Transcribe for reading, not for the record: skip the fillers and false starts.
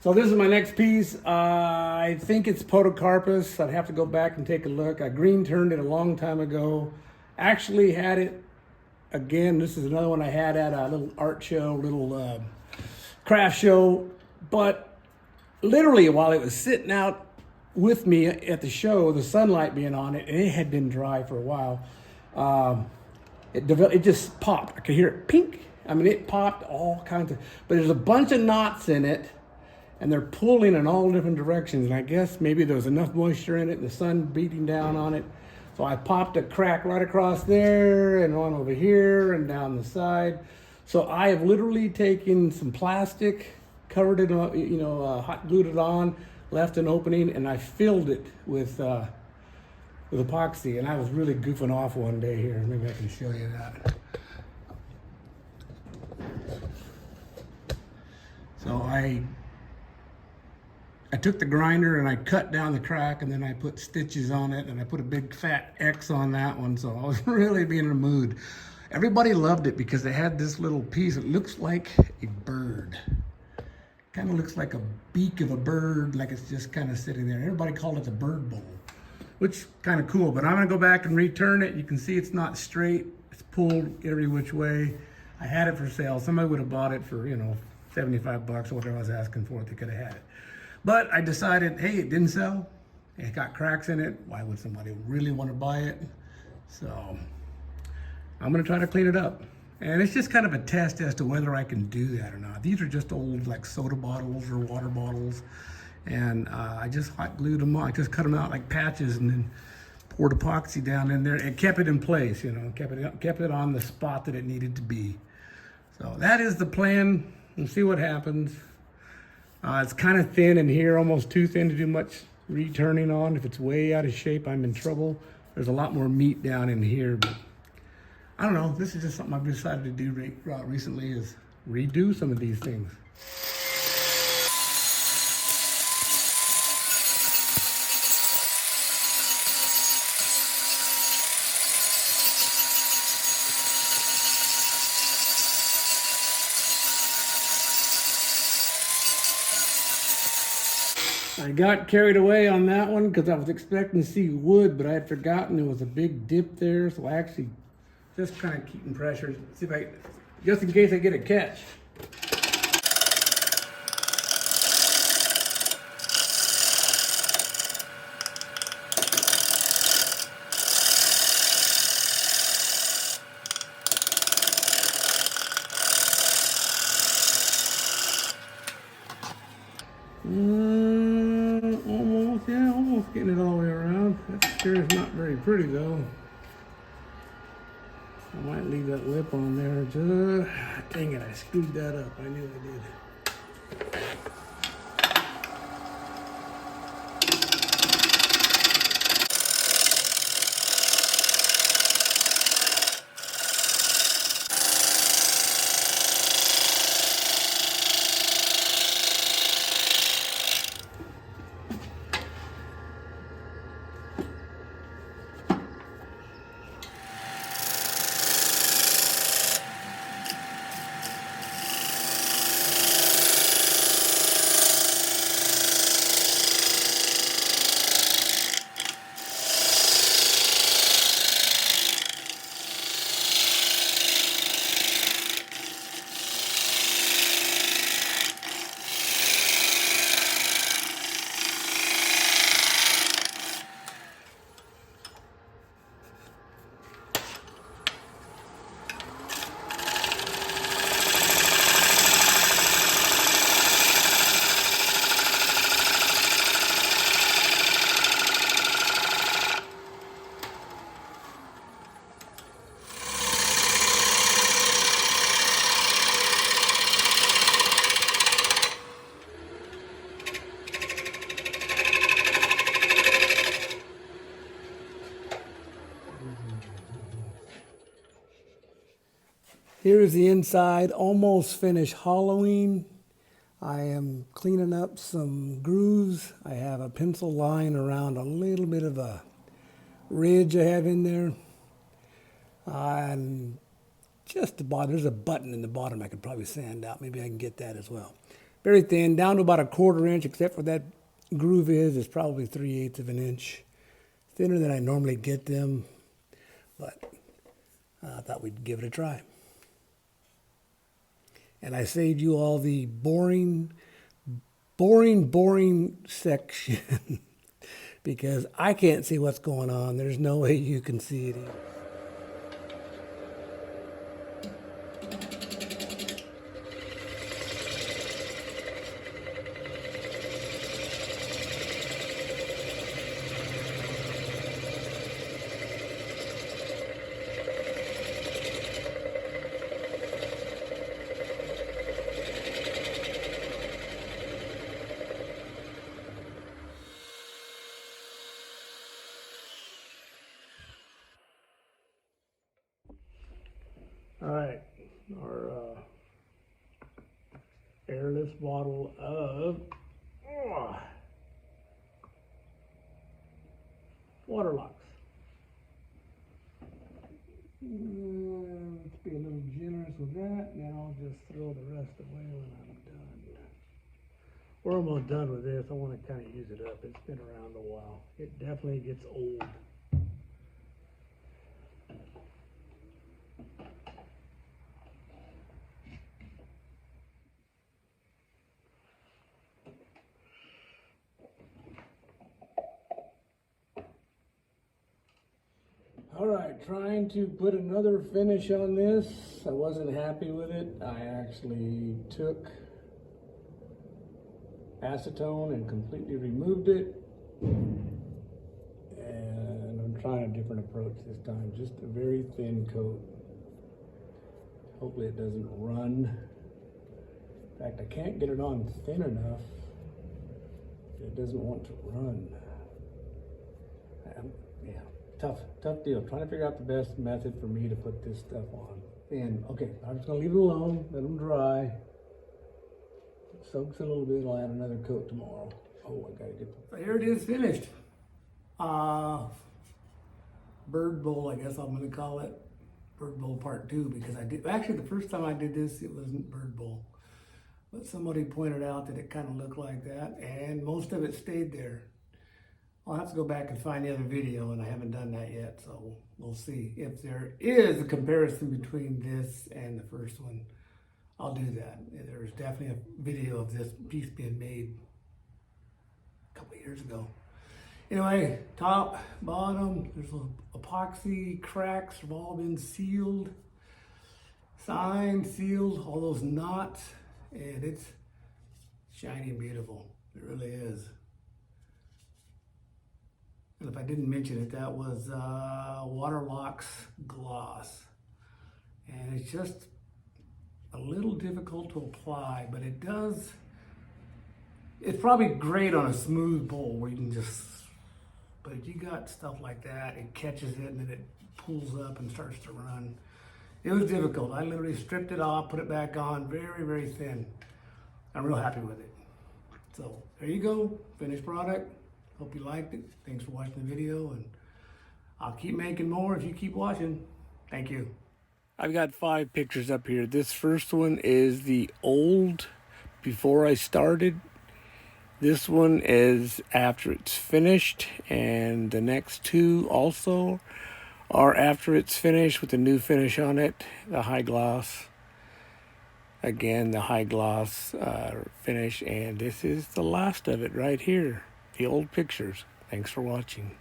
So this is my next piece. I think it's Podocarpus. I'd have to go back and take a look. I green turned it a long time ago. Actually had it again. This is another one I had at a little art show, little craft show. But literally while it was sitting out with me at the show, the sunlight being on it, and it had been dry for a while, it just popped. I could hear it pink. I mean, it popped all kinds of, but there's a bunch of knots in it, and they're pulling in all different directions. And I guess maybe there was enough moisture in it and the sun beating down on it. So I popped a crack right across there and one over here and down the side. So I have literally taken some plastic, covered it, hot glued it on, left an opening, and I filled it with epoxy. And I was really goofing off one day here. Maybe I can show you that. So I took the grinder and I cut down the crack, and then I put stitches on it, and I put a big fat X on that one. So I was really being in a mood. Everybody loved it because it had this little piece. It looks like a bird. Kind of looks like a beak of a bird, like it's just kind of sitting there. Everybody called it the bird bowl, which kind of cool. But I'm gonna go back and return it. You can see it's not straight. It's pulled every which way. I had it for sale. Somebody would have bought it for, $75 or whatever I was asking for it. They could have had it. But I decided, hey, it didn't sell. It got cracks in it. Why would somebody really want to buy it? So I'm gonna try to clean it up. And it's just kind of a test as to whether I can do that or not. These are just old like soda bottles or water bottles. And I just hot glued them on. I just cut them out like patches and then poured epoxy down in there and kept it in place, kept it on the spot that it needed to be. So that is the plan. We'll see what happens. It's kind of thin in here, almost too thin to do much returning on. If it's way out of shape, I'm in trouble. There's a lot more meat down in here, but I don't know. This is just something I've decided to do recently, is redo some of these things. I got carried away on that one because I was expecting to see wood, but I had forgotten there was a big dip there. So I actually just kind of keeping pressure, see if just in case I get a catch. Almost getting it all the way around. That sure is not very pretty though. I might leave that lip on there. Dang it, I screwed that up. I knew I did. Here is the inside, almost finished hollowing. I am cleaning up some grooves. I have a pencil line around a little bit of a ridge I have in there. And just the bottom, there's a button in the bottom I could probably sand out. Maybe I can get that as well. Very thin, down to about a 1/4 inch, except for that groove is probably 3/8 of an inch. Thinner than I normally get them, but I thought we'd give it a try. And I saved you all the boring section because I can't see what's going on. There's no way you can see it either. All right, our airless bottle of water locks. Let's be a little generous with that. Now I'll just throw the rest away when I'm done. We're almost done with this. I want to kind of use it up. It's been around a while. It definitely gets old. All right, trying to put another finish on this. I wasn't happy with it. I actually took acetone and completely removed it. And I'm trying a different approach this time, just a very thin coat. Hopefully it doesn't run. In fact, I can't get it on thin enough. It doesn't want to run. Yeah. Tough deal. Trying to figure out the best method for me to put this stuff on. And okay, I'm just gonna leave it alone, let them dry. It soaks a little bit, I'll add another coat tomorrow. Oh, I gotta get the... Here it is, finished. Bird Bowl, I guess I'm gonna call it. Bird Bowl Part 2, because I did, actually the first time I did this, it wasn't Bird Bowl. But somebody pointed out that it kind of looked like that, and most of it stayed there. I'll have to go back and find the other video, and I haven't done that yet, so we'll see. If there is a comparison between this and the first one, I'll do that. There's definitely a video of this piece being made a couple of years ago. Anyway, top, bottom, there's epoxy cracks have all been sealed, signed, sealed, all those knots, and it's shiny and beautiful. It really is. And if I didn't mention it, that was Waterlocks gloss. And it's just a little difficult to apply, but it does, it's probably great on a smooth bowl where you can just, but if you got stuff like that, it catches it and then it pulls up and starts to run. It was difficult. I literally stripped it off, put it back on, very, very thin. I'm real happy with it. So there you go, finished product. Hope you liked it. Thanks for watching the video, and I'll keep making more if you keep watching. Thank you. I've got 5 pictures up here. This first one is the old before I started. This one is after it's finished, and the next 2 also are after it's finished with the new finish on it, the high gloss. Again, the high gloss finish, and this is the last of it right here. The old pictures. Thanks for watching.